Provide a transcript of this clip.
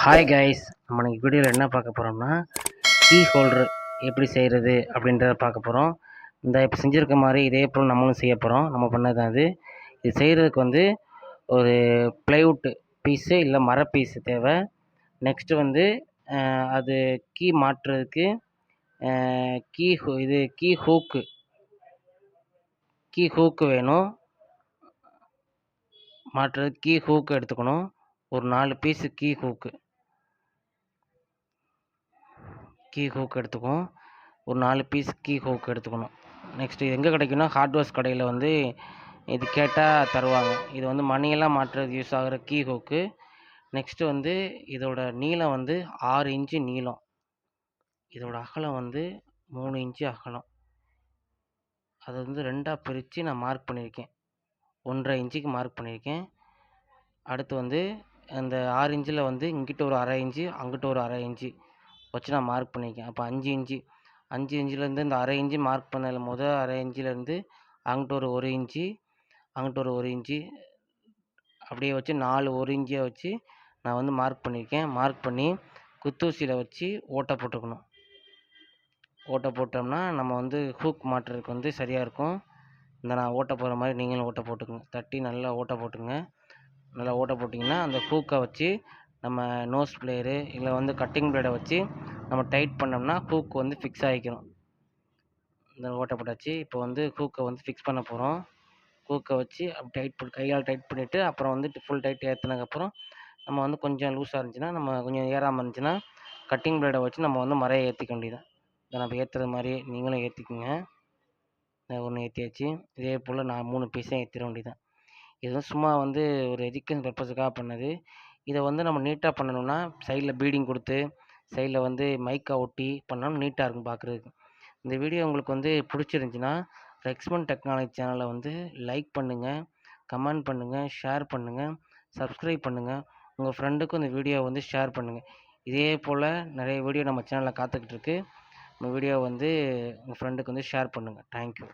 Hi guys, நம்ம இன்னைக்கு வீடியோவில் என்ன பார்க்க போகிறோம்னா கீ ஹோல்டர் எப்படி செய்கிறது அப்படின்றத பார்க்க போகிறோம். இப்போ செஞ்சுருக்க மாதிரி இதே போல் நம்மளும் செய்ய போகிறோம். நம்ம பண்ணது தான் இது செய்கிறதுக்கு ஒரு ப்ளைவுட் பீஸு இல்லை மர பீஸு தேவை. நெக்ஸ்ட்டு அது கீ மாட்டுறதுக்கு கீ ஹூக்கு வேணும். மாட்டுறதுக்கு கீ ஹூக்கு எடுத்துக்கணும். ஒரு 4 பீஸு கீ ஹூக் எடுத்துக்கும். ஒரு 4 பீஸ் கீ ஹூக் எடுத்துக்கணும். நெக்ஸ்ட்டு இது எங்கே கிடைக்குன்னா ஹார்ட்வேர்ஸ் கடையில் இது கேட்டால் தருவாங்க. இது மணியெல்லாம் மாட்டுறதுக்கு யூஸ் ஆகிற கீ ஹூக்கு. நெக்ஸ்ட்டு இதோட நீளம் 6 இன்ச்சு நீளம். இதோட அகலம் 3 இன்ச்சு அகலம். அதை 2ஆக பிரித்து நான் மார்க் பண்ணியிருக்கேன். 1.5 இன்ச்சுக்கு மார்க் பண்ணியிருக்கேன். அடுத்து அந்த 6 இன்ச்சில் இங்கிட்ட ஒரு 1/2 இன்ச்சு, அங்கிட்ட ஒரு 1/2 இன்ச்சு வச்சு நான் மார்க் பண்ணியிருக்கேன். அப்போ 5 இன்ச்சு. 5 இன்ச்சிலேருந்து இந்த 1/2 இன்ச்சு மார்க் பண்ணதில் 1/2 இன்ச்சிலேருந்து அங்கிட்ட ஒரு 1 இன்ச்சு, அங்கிட்ட ஒரு 1 இன்ச்சு, அப்படியே வச்சு 4 1 இன்ச்சியை வச்சு நான் மார்க் பண்ணியிருக்கேன். மார்க் பண்ணி குத்தூசியில் வச்சு ஓட்டை போட்டுக்கணும். ஓட்டை போட்டோம்னா நம்ம ஹூக் மாட்டுறதுக்கு சரியாக இருக்கும். நான் ஓட்டை போடுற மாதிரி நீங்களும் ஓட்டை போட்டுக்கோங்க. தட்டி நல்லா ஓட்டை போட்டுங்க. நல்லா ஓட்டை போட்டிங்கன்னா அந்த ஹூக்கை வச்சு நம்ம நோஸ் பிளேயரு இல்லை கட்டிங் பிளேடை வச்சு நம்ம டைட் பண்ணோம்னா ஹூக் ஃபிக்ஸ் ஆகிக்கிறோம். இந்த ஓட்டை போட்டாச்சு. இப்போ ஹூக்கை ஃபிக்ஸ் பண்ண போகிறோம். ஹூக்கை வச்சு அப்படி கையால் டைட் பண்ணிவிட்டு அப்புறம் ஃபுல் டைட் ஏற்றினதுக்கப்புறம் நம்ம கொஞ்சம் லூஸாக இருந்துச்சுன்னா, நம்ம கொஞ்சம் ஏறாமல் இருந்துச்சுன்னா கட்டிங் பிளேடை வச்சு நம்ம மரையை ஏற்றிக்க வேண்டியதான். இதை நம்ம ஏற்றுறது மாதிரி நீங்களும் ஏற்றிக்குங்க. ஒன்று ஏற்றியாச்சு. இதே போல் நான் 3 பீஸையும் ஏற்றிட வேண்டியதான். இது சும்மா ஒரு எஜுகேஷன் பர்பஸுக்காக பண்ணது. இதை நம்ம நீட்டாக பண்ணணும்னா சைடில் பீடிங் கொடுத்து சைடில் மைக்கா ஒட்டி பண்ணாலும் நீட்டாக இருக்கும் பார்க்குறதுக்கு. இந்த வீடியோ உங்களுக்கு பிடிச்சிருந்துச்சின்னா ரெக்ஸ்மன் டெக்னாலஜி சேனலை லைக் பண்ணுங்கள், கமெண்ட் பண்ணுங்கள், ஷேர் பண்ணுங்கள், சப்ஸ்கிரைப் பண்ணுங்கள். உங்கள் ஃப்ரெண்டுக்கும் இந்த வீடியோவை ஷேர் பண்ணுங்கள். இதே போல் நிறைய வீடியோ நம்ம சேனலில் காத்துக்கிட்டு இருக்கு. நம்ம வீடியோ உங்கள் ஃப்ரெண்டுக்கு ஷேர் பண்ணுங்கள். தேங்க்யூ.